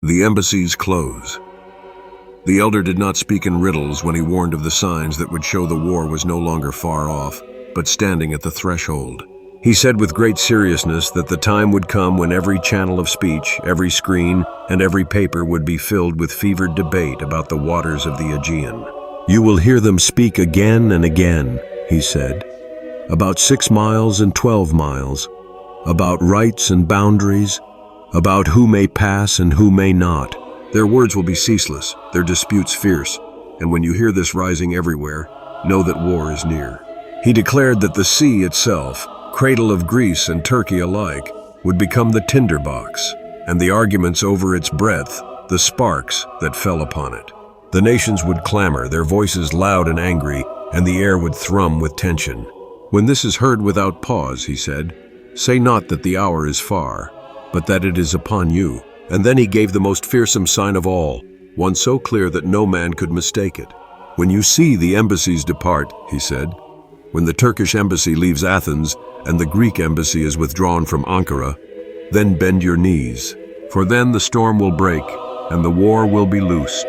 The embassies close. The elder did not speak in riddles when he warned of the signs that would show the war was no longer far off, but standing at the threshold. He said with great seriousness that the time would come when every channel of speech, every screen, and every paper would be filled with fevered debate about the waters of the Aegean. "You will hear them speak again and again," he said, "about 6 miles and 12 miles, about rights and boundaries, about who may pass and who may not. Their words will be ceaseless, their disputes fierce, and when you hear this rising everywhere, know that war is near." He declared that the sea itself, cradle of Greece and Turkey alike, would become the tinderbox, and the arguments over its breadth, the sparks that fell upon it. The nations would clamor, their voices loud and angry, and the air would thrum with tension. "When this is heard without pause," he said, "say not that the hour is far, but that it is upon you." And then he gave the most fearsome sign of all, one so clear that no man could mistake it. "When you see the embassies depart," he said, "when the Turkish embassy leaves Athens and the Greek embassy is withdrawn from Ankara, then bend your knees, for then the storm will break and the war will be loosed."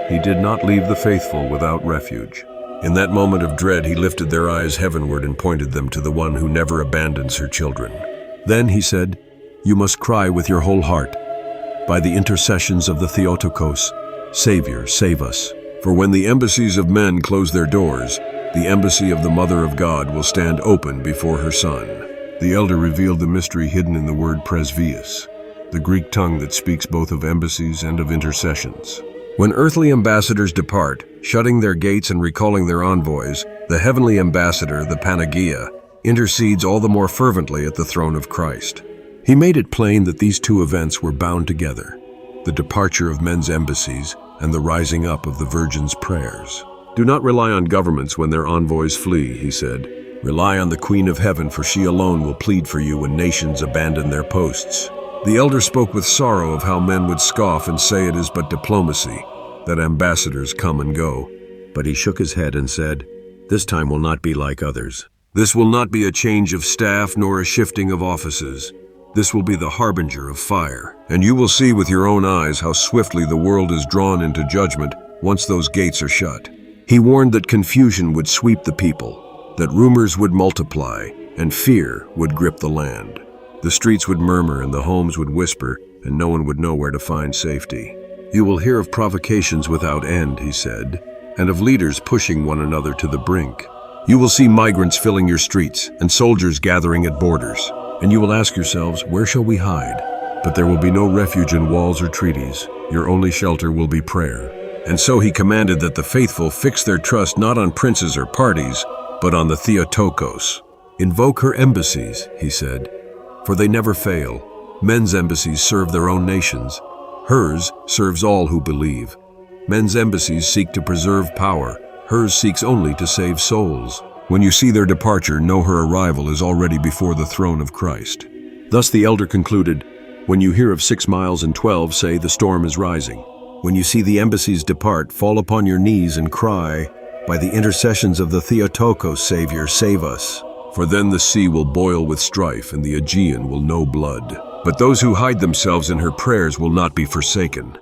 He did not leave the faithful without refuge. In that moment of dread, he lifted their eyes heavenward and pointed them to the one who never abandons her children. Then he said, "You must cry with your whole heart, by the intercessions of the Theotokos, Savior, save us. For when the embassies of men close their doors, the embassy of the Mother of God will stand open before her Son." The elder revealed the mystery hidden in the word presvios, the Greek tongue that speaks both of embassies and of intercessions. When earthly ambassadors depart, shutting their gates and recalling their envoys, the heavenly ambassador, the Panagia, intercedes all the more fervently at the throne of Christ. He made it plain that these two events were bound together, the departure of men's embassies and the rising up of the Virgin's prayers. "Do not rely on governments when their envoys flee," he said. "Rely on the Queen of Heaven, for she alone will plead for you when nations abandon their posts." The elder spoke with sorrow of how men would scoff and say it is but diplomacy, that ambassadors come and go. But he shook his head and said, "This time will not be like others. This will not be a change of staff nor a shifting of offices. This will be the harbinger of fire, and you will see with your own eyes how swiftly the world is drawn into judgment once those gates are shut." He warned that confusion would sweep the people, that rumors would multiply, and fear would grip the land. The streets would murmur and the homes would whisper, and no one would know where to find safety. "You will hear of provocations without end," he said, "and of leaders pushing one another to the brink. You will see migrants filling your streets and soldiers gathering at borders, and you will ask yourselves, where shall we hide? But there will be no refuge in walls or treaties. Your only shelter will be prayer." And so he commanded that the faithful fix their trust not on princes or parties, but on the Theotokos. "Invoke her embassies," he said, "for they never fail. Men's embassies serve their own nations. Hers serves all who believe. Men's embassies seek to preserve power. Hers seeks only to save souls. When you see their departure, know her arrival is already before the throne of Christ." Thus the elder concluded, "When you hear of 6 miles and 12, say the storm is rising. When you see the embassies depart, fall upon your knees and cry, by the intercessions of the Theotokos, Savior, save us. For then the sea will boil with strife and the Aegean will know blood. But those who hide themselves in her prayers will not be forsaken."